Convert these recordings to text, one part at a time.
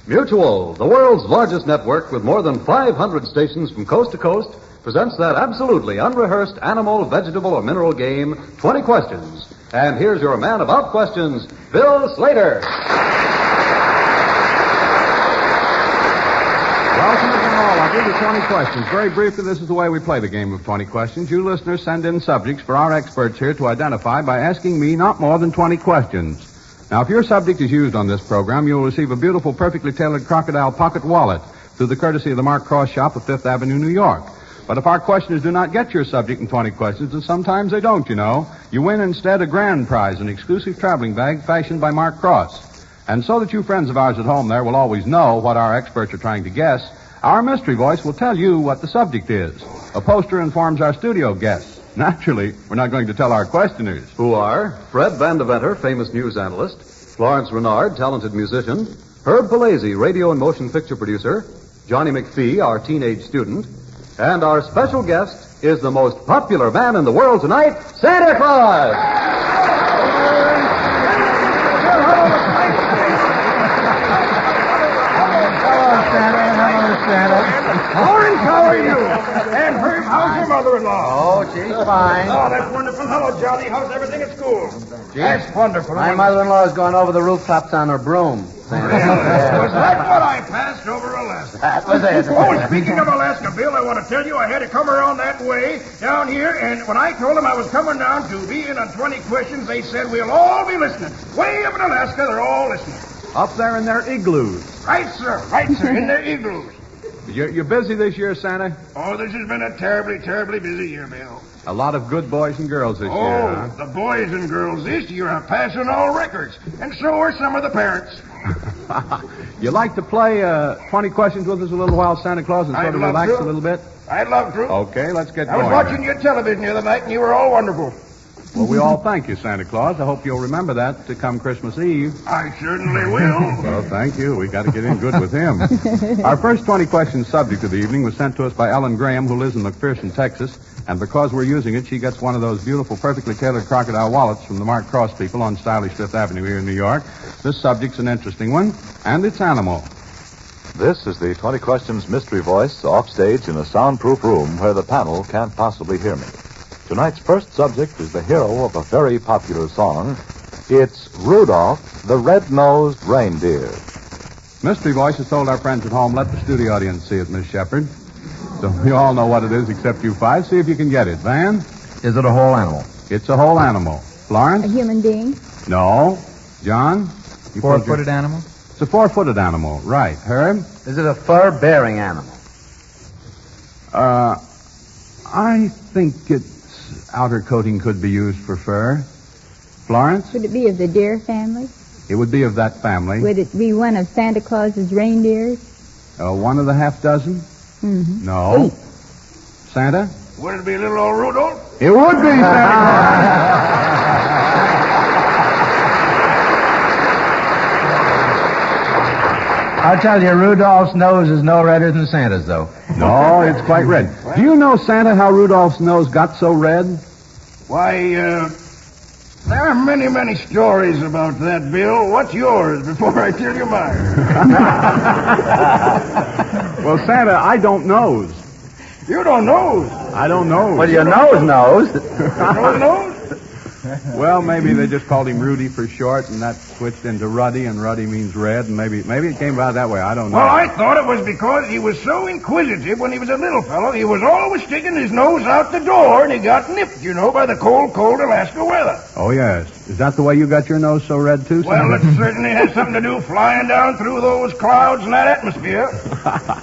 Mutual, the world's largest network with more than 500 stations from coast to coast, presents that absolutely unrehearsed animal, vegetable, or mineral game, 20 Questions. And here's your man about questions, Bill Slater. Welcome again, all. I'll give you 20 questions. Very briefly, this is the way we play the game of 20 questions. You listeners send in subjects for our experts here to identify by asking me not more than 20 questions. Now, if your subject is used on this program, you'll receive a beautiful, perfectly tailored crocodile pocket wallet through the courtesy of the Mark Cross shop of Fifth Avenue, New York. But if our questioners do not get your subject in 20 questions, and sometimes they don't, you win instead a grand prize, an exclusive traveling bag fashioned by Mark Cross. And so that you friends of ours at home there will always know what our experts are trying to guess, our mystery voice will tell you what the subject is. A poster informs our studio guests. Naturally, we're not going to tell our questioners. Who are Fred Van Deventer, famous news analyst, Florence Renard, talented musician, Herb Palazzi, radio and motion picture producer, Johnny McPhee, our teenage student, and our special guest is the most popular man in the world tonight, Santa Claus! Florence, how are you? And Herb, how's your mother-in-law? Oh, she's fine. Oh, that's wonderful. Hello, Johnny. How's everything at school? That's wonderful. My mother-in-law is going over the rooftops on her broom. Was that what I passed over Alaska? That was it. Oh, speaking of Alaska, Bill, I want to tell you I had to come around that way down here, and when I told them I was coming down to be in on 20 questions, they said we'll all be listening. Way up in Alaska, they're all listening. Up there in their igloos. Right, sir. Right, sir. In their igloos. You're busy this year, Santa? Oh, this has been a terribly, terribly busy year, Bill. A lot of good boys and girls this year, huh? Oh, the boys and girls this year are passing all records, and so are some of the parents. You like to play 20 questions with us a little while, Santa Claus, and sort of relax a little bit? I'd love to. Okay, let's get I going. was watching your television the other night, and you were all wonderful. Well, we all thank you, Santa Claus. I hope you'll remember that to come Christmas Eve. I certainly will. Well, thank you. We got to get in good with him. Our first 20 questions subject of the evening was sent to us by Ellen Graham, who lives in McPherson, Texas. And because we're using it, she gets one of those beautiful, perfectly tailored crocodile wallets from the Mark Cross people on stylish Fifth Avenue here in New York. This subject's an interesting one, and it's animal. This is the 20 Questions mystery voice offstage in a soundproof room where the panel can't possibly hear me. Tonight's first subject is the hero of a very popular song. It's Rudolph, the Red-Nosed Reindeer. Mystery Voice has told our friends at home, let the studio audience see it, Miss Shepard. So we all know what it is except you five. See if you can get it. Van? Is it a whole animal? It's a whole animal. Florence? A human being? No. John? Four-footed animal? It's a four-footed animal. Right. Herb? Is it a fur-bearing animal? I think its outer coating could be used for fur. Florence? Would it be of the deer family? It would be of that family. Would it be one of Santa Claus's reindeers? One of the half dozen? Mm-hmm. No. Santa? Would it be little old Rudolph? It would be, Santa. I'll tell you, Rudolph's nose is no redder than Santa's, though. No, it's quite red. Do you know, Santa, how Rudolph's nose got so red? Why, there are many, many stories about that, Bill. What's yours before I tell you mine? Well, Santa, I don't nose. You don't know. I don't know. Well, your nose knows. Nose? Well, maybe they just called him Rudy for short, and that switched into Ruddy, and Ruddy means red, and maybe it came about that way. I don't know. Well, I thought it was because he was so inquisitive when he was a little fellow. He was always sticking his nose out the door, and he got nipped, by the cold, cold Alaska weather. Oh, yes. Is that the way you got your nose so red, too, Santa? Well, it certainly has something to do flying down through those clouds and that atmosphere.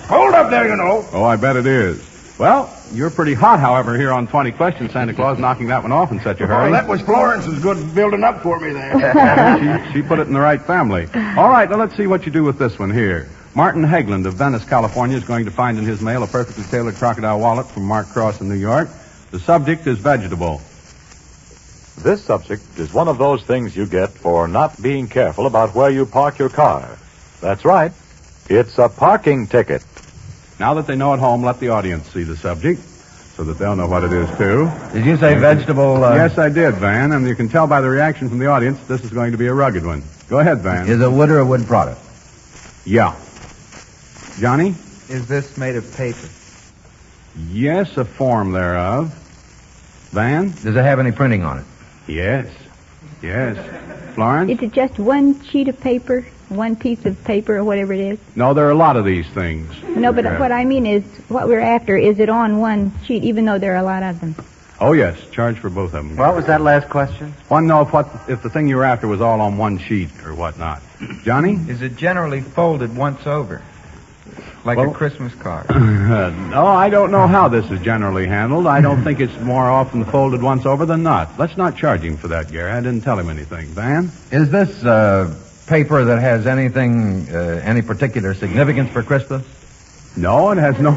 Hold up there, Oh, I bet it is. Well, you're pretty hot, however, here on 20 Questions, Santa Claus, knocking that one off in such a hurry. Well, that was Florence's good building up for me there. She put it in the right family. All right, now let's see what you do with this one here. Martin Hegland of Venice, California, is going to find in his mail a perfectly tailored crocodile wallet from Mark Cross in New York. The subject is vegetable. This subject is one of those things you get for not being careful about where you park your car. That's right. It's a parking ticket. Now that they know at home, let the audience see the subject so that they'll know what it is, too. Did you say vegetable? Yes, I did, Van, and you can tell by the reaction from the audience this is going to be a rugged one. Go ahead, Van. Is it wood or a wood product? Yeah. Johnny? Is this made of paper? Yes, a form thereof. Van? Does it have any printing on it? Yes. Yes. Florence? Is it just one sheet of paper, one piece of paper, or whatever it is? No, there are a lot of these things. No, but what I mean is, what we're after, is it on one sheet, even though there are a lot of them? Oh, yes. Charge for both of them. What was that last question? Want to know if the thing you were after was all on one sheet or whatnot. Johnny? Is it generally folded once over? Like a Christmas card? No, I don't know how this is generally handled. I don't think it's more often folded once over than not. Let's not charge him for that, Gary. I didn't tell him anything. Van? Is this paper that has anything, any particular significance for Christmas? No, it has no...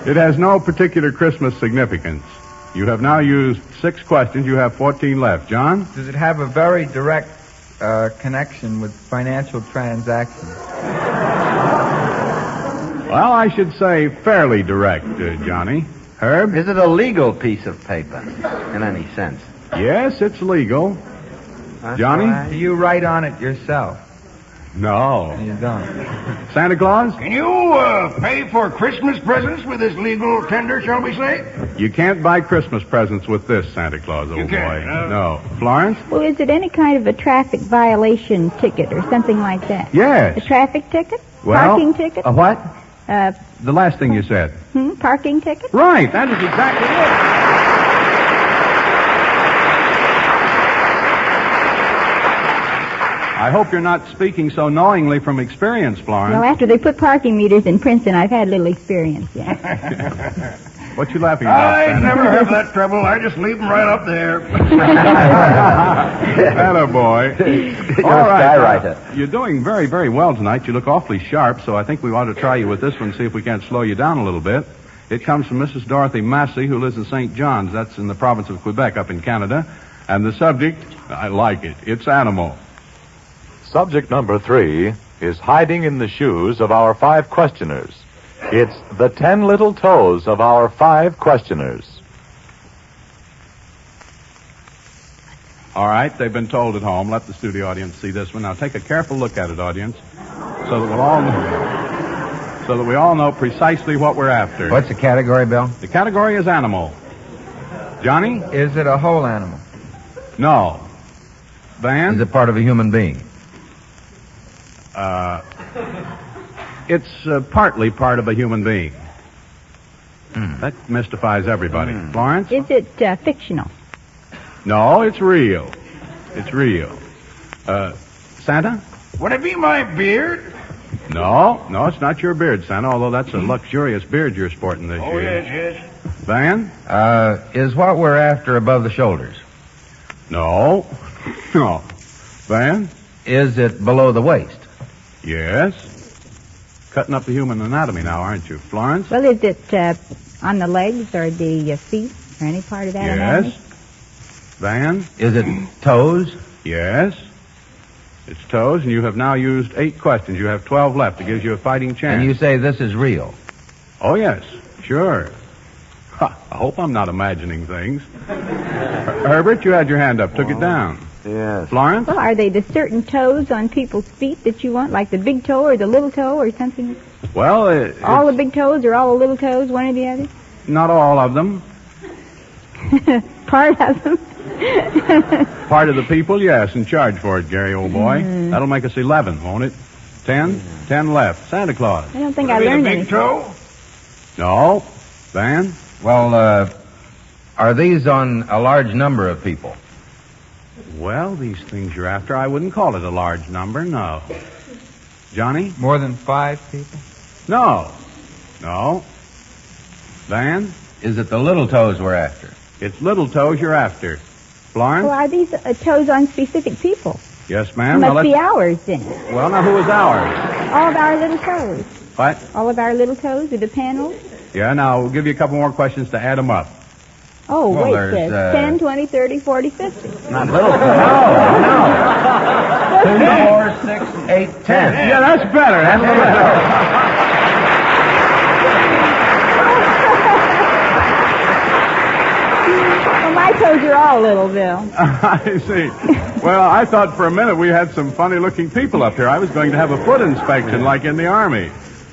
It has no particular Christmas significance. You have now used 6 questions. You have 14 left. John? Does it have a very direct connection with financial transactions? Well, I should say fairly direct, Johnny. Herb? Is it a legal piece of paper in any sense? Yes, it's legal. That's Johnny? right. Do you write on it yourself? No. You don't. Santa Claus? Can you pay for Christmas presents with this legal tender, shall we say? You can't buy Christmas presents with this, Santa Claus, old can't, boy. huh? No. Florence? Well, is it any kind of a traffic violation ticket or something like that? Yes. A traffic ticket? Well, Parking ticket? A what? Uh, The last thing you said. Parking ticket? Right, that is exactly it. I hope you're not speaking so knowingly from experience, Florence. Well, after they put parking meters in Princeton, I've had little experience, yes. What you laughing about, I Santa? never have that trouble. I just leave them right up there. Atta boy. You're All a right. skywriter. You're doing very, very well tonight. You look awfully sharp, so I think we ought to try you with this one, see if we can't slow you down a little bit. It comes from Mrs. Dorothy Massey, who lives in St. John's. That's in the province of Quebec up in Canada. And the subject, I like it. It's animal. Subject number 3 is hiding in the shoes of our 5 questioners. It's the 10 little toes of our 5 questioners. All right, they've been told at home. Let the studio audience see this one. Now take a careful look at it, audience, so that we all know precisely what we're after. What's the category, Bill? The category is animal. Johnny? Is it a whole animal? No. Van? Is it part of a human being? It's partly part of a human being. That mystifies everybody. Florence? Is it fictional? No, it's real. It's real. Santa? Would it be my beard? No, it's not your beard, Santa, although that's a luxurious beard you're sporting this Oh, year. yes. Van? Is what we're after above the shoulders? No. No. Van? Is it below the waist? Yes. Cutting up the human anatomy now, aren't you? Florence? Well, is it on the legs or the feet or any part of that anatomy? Yes. Van? Is it toes? Yes. It's toes, and you have now used 8 questions. You have 12 left. It gives you a fighting chance. And you say this is real? Oh, yes. Sure. Ha, I hope I'm not imagining things. Herbert, you had your hand up. Took it down. Yes. Florence? Well, are they the certain toes on people's feet that you want, like the big toe or the little toe or something? Well, All the big toes or all the little toes, one or the other? not all of them. Part of them? Part of the people, yes, and charge for it, Gary, old boy. That'll make us 11, won't it? 10? 10 left. Santa Claus. I don't think Would I it be the learned big anything. toe? No. Van? Well, are these on a large number of people? Well, these things you're after, I wouldn't call it a large number, no. Johnny? More than 5 people? No. Van? Is it the little toes we're after? It's little toes you're after. Florence? Well, are these toes on specific people? Yes, It ma'am. must be ours, then. Well, now, who is ours? All of our little toes. What? All of our little toes are the panels? Yeah, now, we'll give you a couple more questions to add them up. Oh, Well, wait, there's, 10, 20, 30, 40, 50. Not little. No. 2, 4, 6, 8, 10. Yeah, that's better. That's better. Well, my toes are all little, Bill. I see. Well, I thought for a minute we had some funny-looking people up here. I was going to have a foot inspection like in the Army.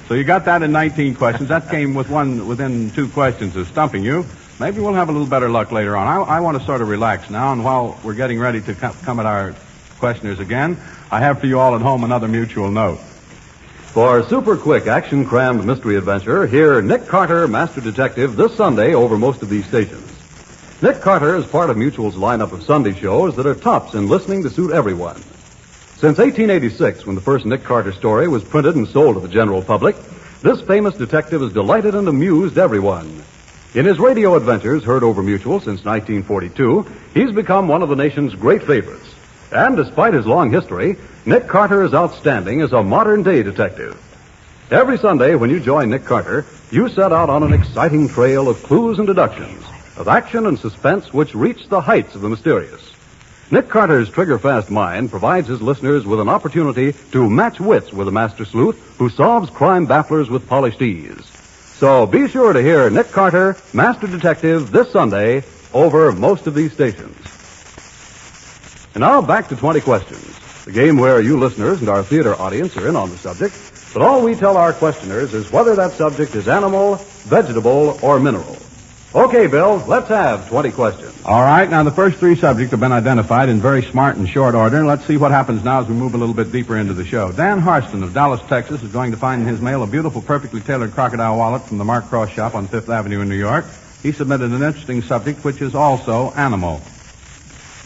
So you got that in 19 questions. That came within 2 questions of stumping you. Maybe we'll have a little better luck later on. I want to sort of relax now, and while we're getting ready to come at our questioners again, I have for you all at home another mutual note. For super quick, action-crammed mystery adventure, hear Nick Carter, Master Detective, this Sunday over most of these stations. Nick Carter is part of Mutual's lineup of Sunday shows that are tops in listening to suit everyone. Since 1886, when the first Nick Carter story was printed and sold to the general public, this famous detective has delighted and amused everyone. In his radio adventures, heard over Mutual since 1942, he's become one of the nation's great favorites. And despite his long history, Nick Carter is outstanding as a modern-day detective. Every Sunday when you join Nick Carter, you set out on an exciting trail of clues and deductions, of action and suspense which reach the heights of the mysterious. Nick Carter's trigger-fast mind provides his listeners with an opportunity to match wits with a master sleuth who solves crime bafflers with polished ease. So be sure to hear Nick Carter, Master Detective, this Sunday over most of these stations. And now back to 20 Questions, the game where you listeners and our theater audience are in on the subject, but all we tell our questioners is whether that subject is animal, vegetable, or mineral. Okay, Bill, let's have 20 questions. All right, now the first 3 subjects have been identified in very smart and short order. Let's see what happens now as we move a little bit deeper into the show. Dan Harston of Dallas, Texas, is going to find in his mail a beautiful, perfectly tailored crocodile wallet from the Mark Cross shop on 5th Avenue in New York. He submitted an interesting subject, which is also animal.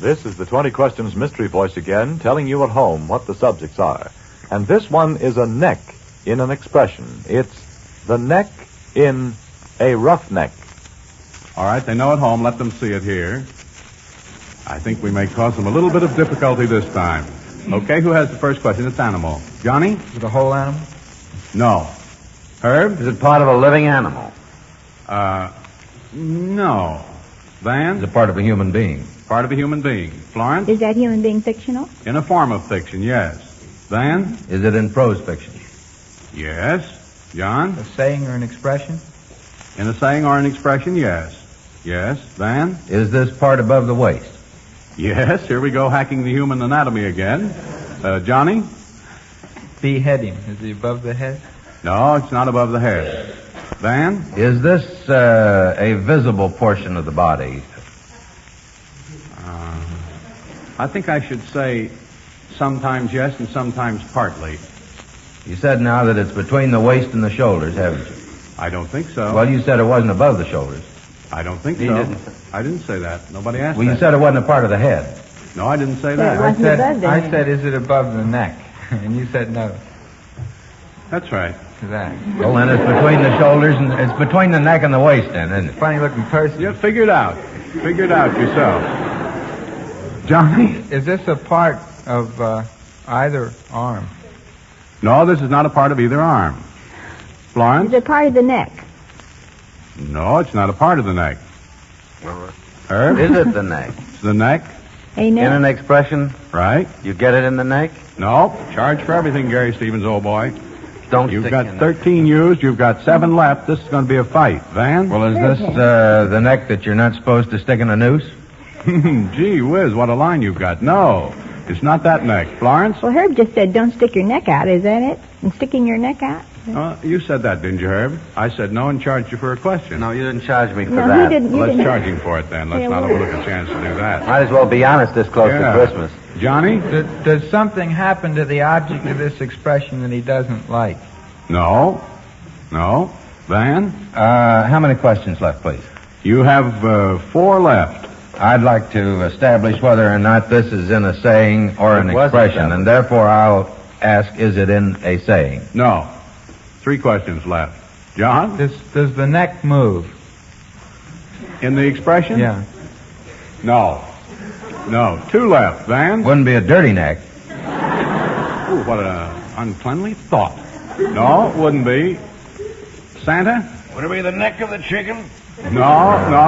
This is the 20 Questions mystery voice again, telling you at home what the subjects are. And this one is a neck in an expression. It's the neck in a roughneck. All right, they know at home. Let them see it here. I think we may cause them a little bit of difficulty this time. Okay, who has the first question? It's animal. Johnny? Is it a whole animal? No. Herb? Is it part of a living animal? No. Van? It's a part of a human being. Part of a human being. Florence? Is that human being fictional? In a form of fiction, yes. Van? Is it in prose fiction? Yes. John? A saying or an expression? In a saying or an expression, yes. Yes. Van? Is this part above the waist? Yes. Here we go, hacking the human anatomy again. Johnny? Beheading. Is he above the head? No, it's not above the head. Van? Is this a visible portion of the body? I think I should say sometimes yes and sometimes partly. You said now that it's between the waist and the shoulders, haven't you? I don't think so. Well, you said it wasn't above the shoulders. I don't think He so. didn't. I didn't say that. Nobody asked Well, that. you said it wasn't a part of the head. No, I didn't say Yeah, that. it wasn't above the I head. said, is it above the neck? And you said no That's right. to that. Well, then it's between the shoulders and it's between the neck and the waist, then, isn't it? Funny looking person. You figure it out. Figure it out yourself. Johnny? Is this a part of either arm? No, this is not a part of either arm. Is Florence? it part of the neck? No, it's not a part of the neck. Herb? Is it the neck? It's the neck, A In an neck? expression, right? you get it in the neck? No, charge for everything, Gary Stevens, old boy. Don't You've stick got in 13 used, you've got 7 left. This is going to be a fight. Van? Well, is this the neck that you're not supposed to stick in a noose? Gee whiz, what a line you've got. No, it's not that neck. Florence? Well, Herb just said don't stick your neck out. Is that it? And sticking your neck out? You said that, didn't you, Herb? I said no and charged you for a question. No, you didn't charge me for No, that. he didn't. You Let's didn't. charge him for it then. Let's Yeah, not well- overlook a chance to do that. Might as well be honest this close Yeah. to Christmas. Johnny? Does something happen to the object of this expression that he doesn't like? No. No. Van? How many questions left, please? You have 4 left. I'd like to establish whether or not this is in a saying or an It was expression, established. and therefore I'll ask, is it in a saying? No. 3 questions left. John? Does the neck move? In the expression? Yeah. No. No. 2 left. Van? Wouldn't be a dirty neck. Ooh, what an uncleanly thought. No, it wouldn't be. Santa? Would it be the neck of the chicken? No,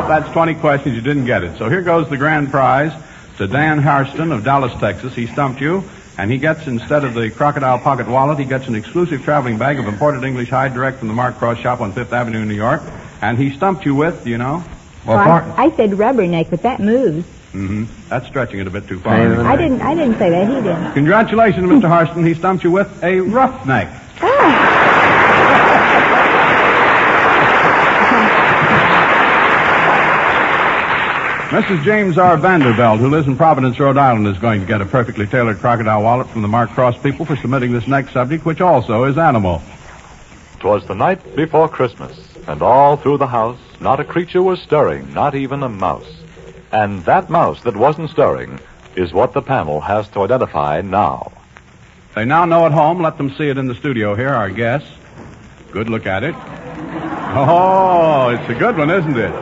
that's 20 questions. You didn't get it. So here goes the grand prize to Dan Harston of Dallas, Texas. He stumped you, and he gets, instead of the crocodile pocket wallet, he gets an exclusive traveling bag of imported English hide direct from the Mark Cross shop on 5th Avenue in New York. And he stumped you with, do you know? Well, I said rubberneck, but that moves. Mm-hmm. That's stretching it a bit too far. I didn't say that. He did. Congratulations, Mr. Harston. He stumped you with a roughneck. Mrs. James R. Vanderbilt, who lives in Providence, Rhode Island, is going to get a perfectly tailored crocodile wallet from the Mark Cross people for submitting this next subject, which also is animal. 'Twas the night before Christmas, and all through the house, not a creature was stirring, not even a mouse. And that mouse that wasn't stirring is what the panel has to identify now. They now know at home. Let them see it in the studio here, our guests. Good look at it. Oh, it's a good one, isn't it?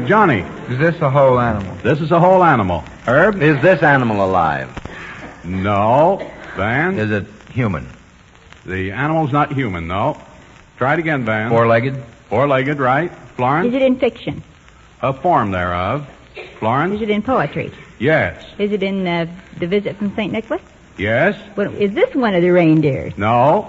Johnny. Is this a whole animal? This is a whole animal. Herb? Is this animal alive? No. Van? Is it human? The animal's not human, no. Try it again, Van. Four-legged? Four-legged, right. Florence? Is it in fiction? A form thereof. Florence? Is it in poetry? Yes. Is it in The Visit from St. Nicholas? Yes. Well, is this one of the reindeers? No.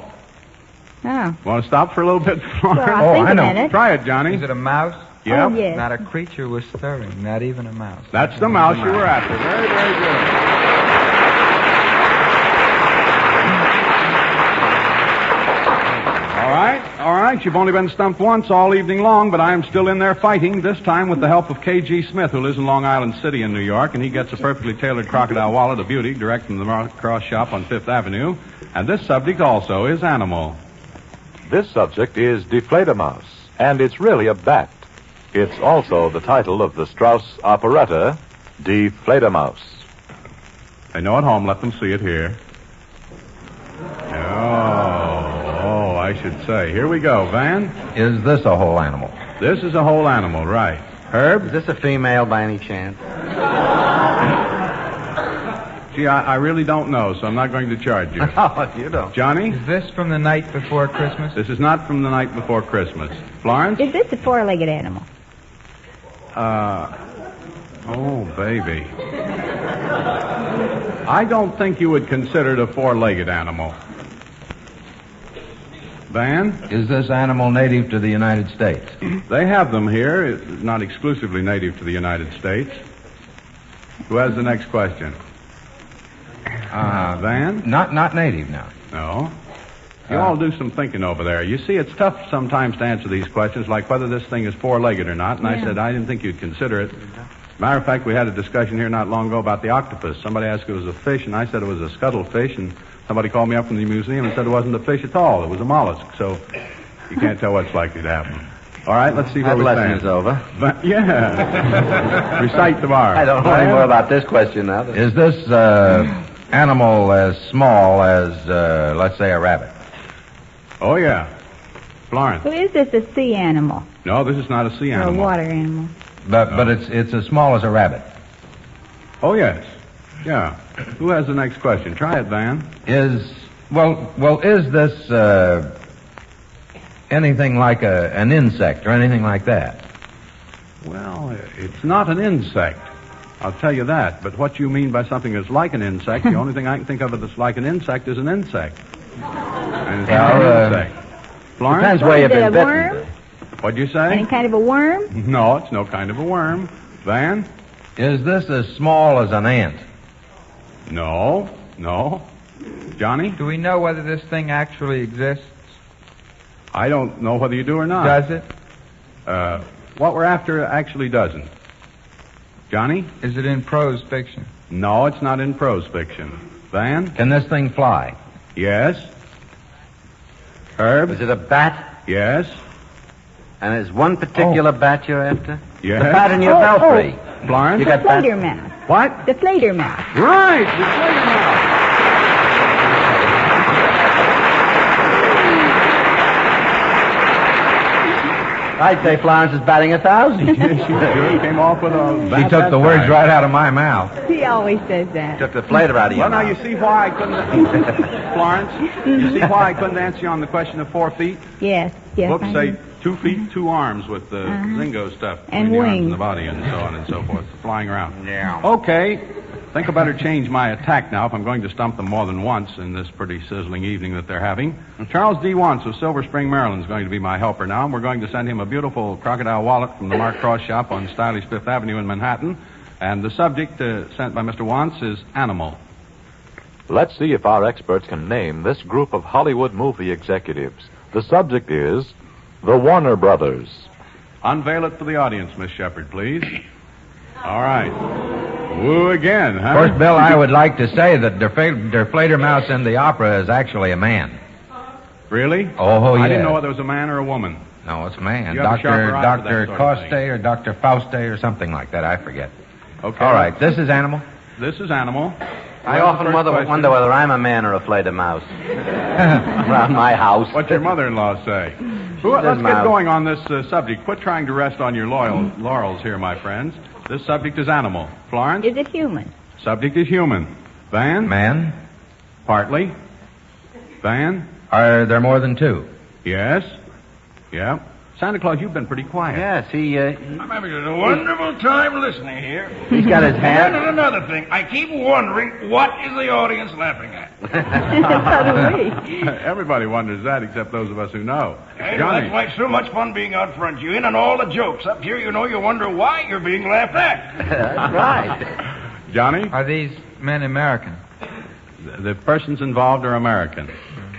Oh. Want to stop for a little bit, Florence? Well, I'll think I a know. minute. Try it, Johnny. Is it a mouse? Yep. Oh, yes. Not a creature was stirring, not even a mouse. That's the mouse you were after. Very, very good. All right. You've only been stumped once all evening long, but I am still in there fighting, this time with the help of K.G. Smith, who lives in Long Island City in New York, and he gets a perfectly tailored crocodile wallet, a beauty, direct from the Mark Cross shop on Fifth Avenue. And this subject also is animal. This subject is Deflate-A-Mouse, and it's really a bat. It's also the title of the Strauss operetta, Deflate-A-Mouse. They know at home. Let them see it here. Oh, I should say. Here we go, Van. Is this a whole animal? This is a whole animal, right. Herb? Is this a female by any chance? Gee, I really don't know, so I'm not going to charge you. Oh, you don't. Johnny? Is this from the night before Christmas? This is not from the night before Christmas. Florence? Is this a four-legged animal? Oh, baby. I don't think you would consider it a four-legged animal. Van? Is this animal native to the United States? They have them here. It's not exclusively native to the United States. Who has the next question? Van? Not native now. No. You all do some thinking over there. You see, it's tough sometimes to answer these questions, like whether this thing is four-legged or not, and I said I didn't think you'd consider it. Matter of fact, we had a discussion here not long ago about the octopus. Somebody asked if it was a fish, and I said it was a scuttlefish, and somebody called me up from the museum and said it wasn't a fish at all. It was a mollusk, so you can't tell what's likely to happen. All right, let's see where we lesson stand. is over. But, yeah. Recite the bar. I don't know any more about this question now. Is this animal as small as, let's say, a rabbit? Oh, yeah. Florence. So is this a sea animal? No, this is not a sea Or animal. a water animal? But it's as small as a rabbit. Oh, yes. Yeah. Who has the next question? Try it, Van. Is this anything like an insect or anything like that? Well, it's not an insect. I'll tell you that. But what you mean by something that's like an insect, the only thing I can think of that's like an insect is an insect. And it's not an insect. Florence? Depends where you've Is it been a bitten. worm? What'd you say? Any kind of a worm? No, it's no kind of a worm. Van? Is this as small as an ant? No. Johnny? Do we know whether this thing actually exists? I don't know whether you do or not. Does it? What we're after actually doesn't. Johnny? Is it in prose fiction? No, it's not in prose fiction. Van? Can this thing fly? Yes. Herb? Is it a bat? Yes. And is one particular bat you're after? Yes. The bat in your belfry. Florence? You The got bat? flater mouse. What? The flater mouse. Right, the flater mouse. I'd say Florence is batting 1,000. She sure came off with a bat He took that the words time. right out of my mouth. He always says that. Took the flater out of your Well, now mouth. you see why I couldn't... Florence, you see why I couldn't answer you on the question of 4 feet? Yes. Books I say know. 2 feet, 2 arms with the Zingo stuff. And between the arms wings. and the body and so on and so forth. Flying around. Yeah. Okay. think I better change my attack now if I'm going to stump them more than once in this pretty sizzling evening that they're having. Charles D. Wants of Silver Spring, Maryland is going to be my helper now, and we're going to send him a beautiful crocodile wallet from the Mark Cross shop on stylish Fifth Avenue in Manhattan. And the subject sent by Mr. Wants is animal. Let's see if our experts can name this group of Hollywood movie executives. The subject is the Warner Brothers. Unveil it for the audience, Miss Shepard, please. All right. Woo again, huh? First, Bill, I would like to say that Der Fledermaus in the opera is actually a man. Really? Oh, yeah. I didn't know whether it was a man or a woman. No, it's a man. You have a sharper eye for that Dr. sort of Coste thing. or Dr. Fauste or something like that. I forget. Okay. All right. This is animal. This is animal. I often wonder whether I'm a man or a Fledermaus. Around my house. What's your mother-in-law say? Let's get going on this subject. Quit trying to rest on your laurels here, my friends. This subject is animal. Florence? Is it human? Subject is human. Van? Man. Partly. Van? Are there more than two? Yes. Yeah. Santa Claus, you've been pretty quiet. Yes, I'm having a wonderful time listening here. he's got his hand. And another thing, I keep wondering, what is the audience laughing at? So do we. Everybody wonders that, except those of us who know. Hey, Johnny. that's why it's so much fun being out front. You in on all the jokes. Up here, you wonder why you're being laughed at. That's right. Johnny? Are these men American? The persons involved are American.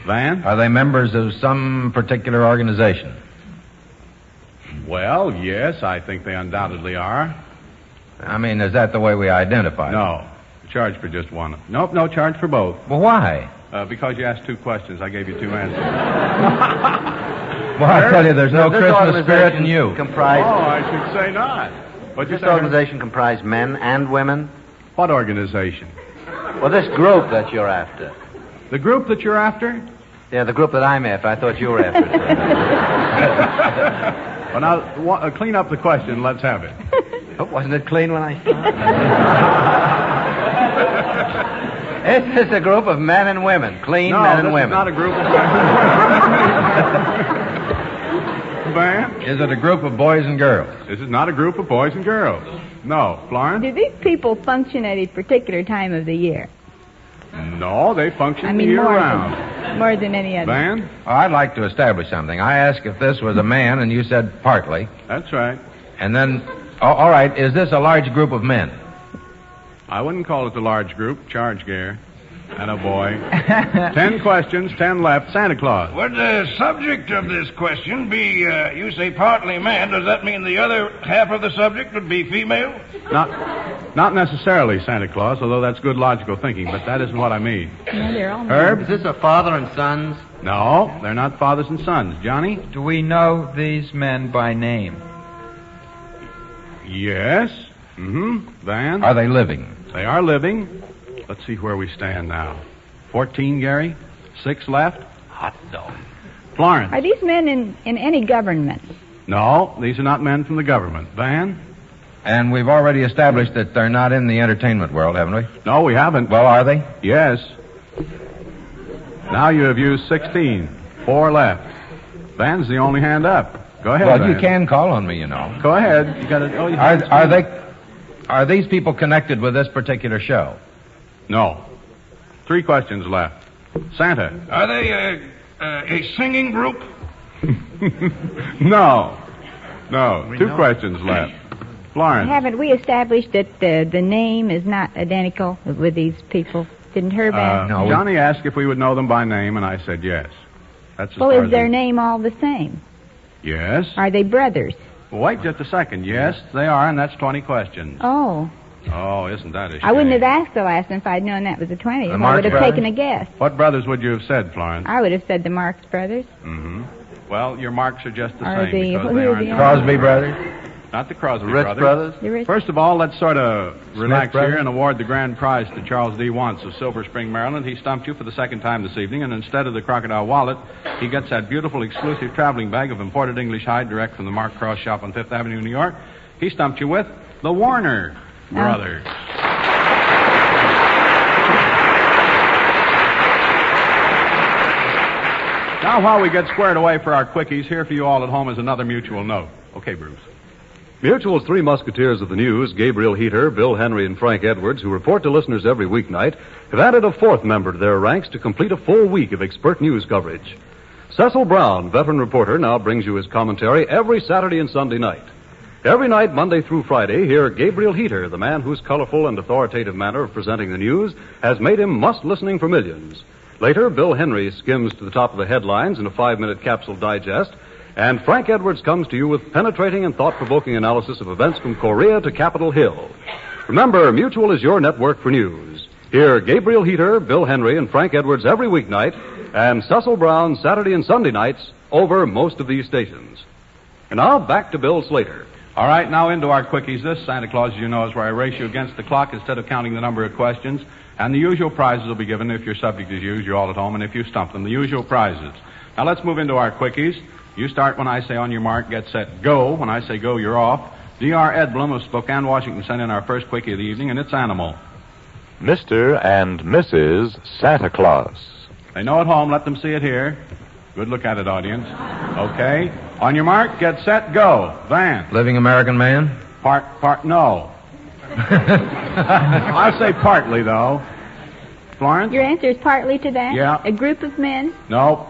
Van? Are they members of some particular organization? Well, yes, I think they undoubtedly are. I mean, is that the way we identify them? No. Charge for just one. Nope, no charge for both. Well, why? Because you asked two questions, I gave you two answers. Well, I tell you, there's no This Christmas spirit in you. Comprised, I should say not. But this organization comprised men and women? What organization? Well, this group that you're after. The group that you're after? Yeah, the group that I'm after. I thought you were after it. Well, now, clean up the question. Let's have it. Oh, wasn't it clean when I started? This is a group of men and women. Clean men and women. No, this is not a group of men. Van? Is it a group of boys and girls? This is not a group of boys and girls. No. Florence? Do these people function at a particular time of the year? No, they function more year-round. More than any other. Van? Oh, I'd like to establish something. I asked if this was a man, and you said partly. That's right. And then, all right, is this a large group of men? I wouldn't call it a large group. Charge, Gare. And a boy. 10 questions, 10 left. Santa Claus. Would the subject of this question be, you say partly man, does that mean the other half of the subject would be female? Not necessarily, Santa Claus, although that's good logical thinking, but that isn't what I mean. No, they're all Herb? Is this a father and sons? No, they're not fathers and sons. Johnny? Do we know these men by name? Yes. Mm-hmm. Van? Are they living? They are living. Let's see where we stand now. 14, Gary? 6 left? Hot dog. Florence? Are these men in any government? No, these are not men from the government. Van? And we've already established that they're not in the entertainment world, haven't we? No, we haven't. Well, are they? Yes. Now you have used 16. 4 left. Van's the only hand up. Go ahead, Well, Van. you can call on me, you know. Go ahead. You got to. Oh, Are these people connected with this particular show? No. 3 questions left. Santa. Are they a singing group? No. 2 questions left. Florence. Haven't we established that the name is not identical with these people? Didn't Herb ask? No. Johnny asked if we would know them by name, and I said yes. That's as Well, far is as their we- name all the same? Yes. Are they brothers? Well, wait just a second. Yes, they are, and that's 20 questions. Oh. Oh, isn't that a shame? I wouldn't have asked the last one if I'd known that was a 20. The I Marx would have brothers? taken a guess. What brothers would you have said, Florence? I would have said the Marx brothers. Mm-hmm. Well, your marks are just the Are same the- because who they are aren't. the- Crosby brothers? Not the Crosby Ritz brothers? The rich- First of all, let's sort of relax brothers? here and award the grand prize to Charles D. Wants of Silver Spring, Maryland. He stumped you for the second time this evening, and instead of the crocodile wallet, he gets that beautiful exclusive traveling bag of imported English hide direct from the Mark Cross shop on Fifth Avenue, New York. He stumped you with the Warner Brothers. Now, while we get squared away for our quickies, here for you all at home is another mutual note. Okay, Bruce. Mutual's three musketeers of the news, Gabriel Heater, Bill Henry, and Frank Edwards, who report to listeners every weeknight, have added a fourth member to their ranks to complete a full week of expert news coverage. Cecil Brown, veteran reporter, now brings you his commentary every Saturday and Sunday night. Every night, Monday through Friday, hear Gabriel Heater, the man whose colorful and authoritative manner of presenting the news has made him must-listening for millions. Later, Bill Henry skims to the top of the headlines in a 5-minute capsule digest, and Frank Edwards comes to you with penetrating and thought-provoking analysis of events from Korea to Capitol Hill. Remember, Mutual is your network for news. Hear Gabriel Heater, Bill Henry, and Frank Edwards every weeknight, and Cecil Brown Saturday and Sunday nights over most of these stations. And now, back to Bill Slater. All right, now into our quickies. This, Santa Claus, as you know, is where I race you against the clock instead of counting the number of questions. And the usual prizes will be given if your subject is used, you're all at home, and if you stump them, the usual prizes. Now, let's move into our quickies. You start when I say on your mark, get set, go. When I say go, you're off. D.R. Edblum of Spokane, Washington, sent in our first quickie of the evening, and it's animal. Mr. and Mrs. Santa Claus. They know at home, let them see it here. Good look at it, audience. Okay. On your mark, get set, go. Van. Living American man? No. I'll say partly, though. Florence? Your answer is partly to that? Yeah. A group of men? No.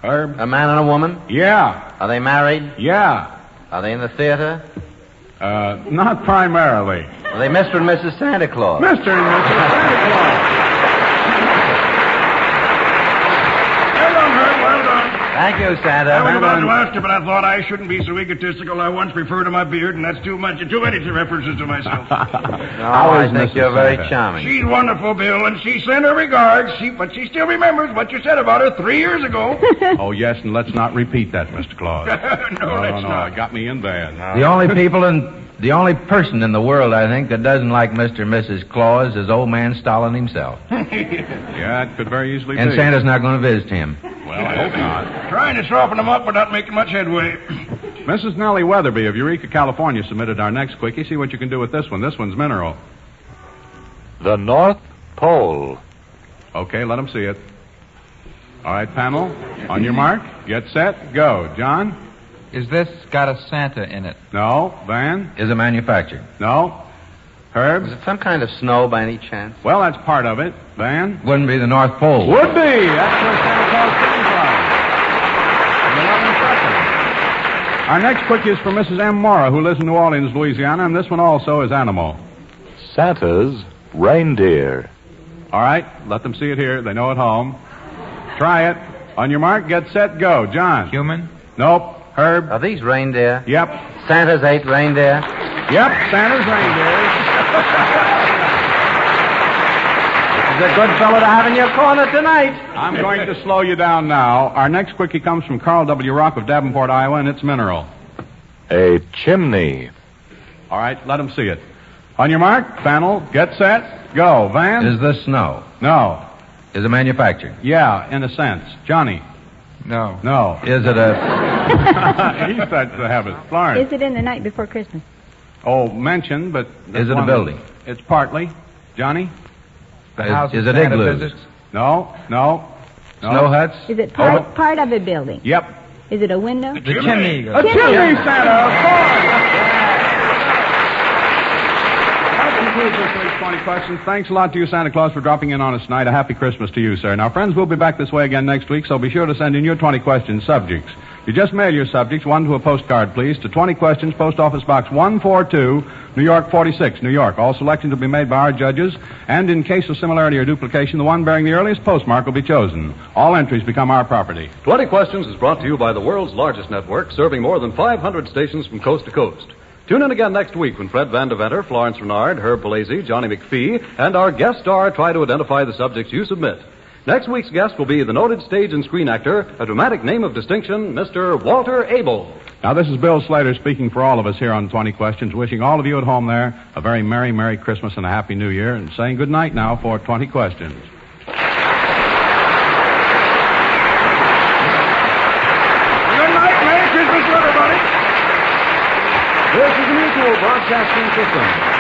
Herb? A man and a woman? Yeah. Are they married? Yeah. Are they in the theater? Not primarily. Are they Mr. and Mrs. Santa Claus? Mr. and Mrs. Santa Claus. Well done, Herb. Well done. Thank you, Santa. I was about to ask you, but I thought I shouldn't be so egotistical. I once referred to my beard, and that's too many references to myself. I think you're very charming. She's wonderful, Bill, and she sent her regards, but she still remembers what you said about her 3 years ago. Oh, yes, and let's not repeat that, Mr. Claus. No, let's not. It got me in bad. The only person in the world, I think, that doesn't like Mr. and Mrs. Claus is old man Stalin himself. Yeah, it could very easily And be. Santa's not going to visit him. Well, I hope not. Trying to soften them up, but not making much headway. Mrs. Nellie Weatherby of Eureka, California, submitted our next quickie. See what you can do with this one. This one's mineral. The North Pole. Okay, let them see it. All right, panel. On your mark, get set, go. John? Is this got a Santa in it? No. Van? Is it manufactured? No. Herb? Is it some kind of snow by any chance? Well, that's part of it. Van? Wouldn't be the North Pole. Would be. That's where Santa Claus came from. 11 seconds. Our next quickie is for Mrs. M. Mora, who lives in New Orleans, Louisiana, and this one also is animal. Santa's reindeer. All right, let them see it here. They know at home. Try it. On your mark, get set, go. John? Human? Nope. Herb? Are these reindeer? Yep. Santa's 8 reindeer? Yep, Santa's reindeer. He's a good fellow to have in your corner tonight. I'm going to slow you down now. Our next quickie comes from Carl W. Rock of Davenport, Iowa, and it's mineral. A chimney. All right, let them see it. On your mark, panel, get set, go. Van? Is this snow? No. Is it manufactured? Yeah, in a sense. Johnny? No. No. Is it a... He starts to have it. Florence? Is it in the night before Christmas? Oh, mentioned, but... Is it a building? It's partly. Johnny? The house is that it Santa igloos? visits? No. Snow huts? Is it part of a building? Yep. Is it a window? The chimney. A chimney, Santa, of course! That concludes this week's 20 questions. Thanks a lot to you, Santa Claus, for dropping in on us tonight. A happy Christmas to you, sir. Now, friends, we'll be back this way again next week, so be sure to send in your 20 question subjects. You just mail your subjects, one to a postcard, please, to 20 Questions, Post Office Box 142, New York 46, New York. All selections will be made by our judges, and in case of similarity or duplication, the one bearing the earliest postmark will be chosen. All entries become our property. 20 Questions is brought to you by the world's largest network, serving more than 500 stations from coast to coast. Tune in again next week when Fred Van Deventer, Florence Renard, Herb Palazzi, Johnny McPhee, and our guest star try to identify the subjects you submit. Next week's guest will be the noted stage and screen actor, a dramatic name of distinction, Mr. Walter Abel. Now, this is Bill Slater speaking for all of us here on 20 Questions, wishing all of you at home there a very merry, merry Christmas and a happy New Year, and saying good night now for 20 Questions. Good night, Merry Christmas, everybody. This is the Mutual Broadcasting System.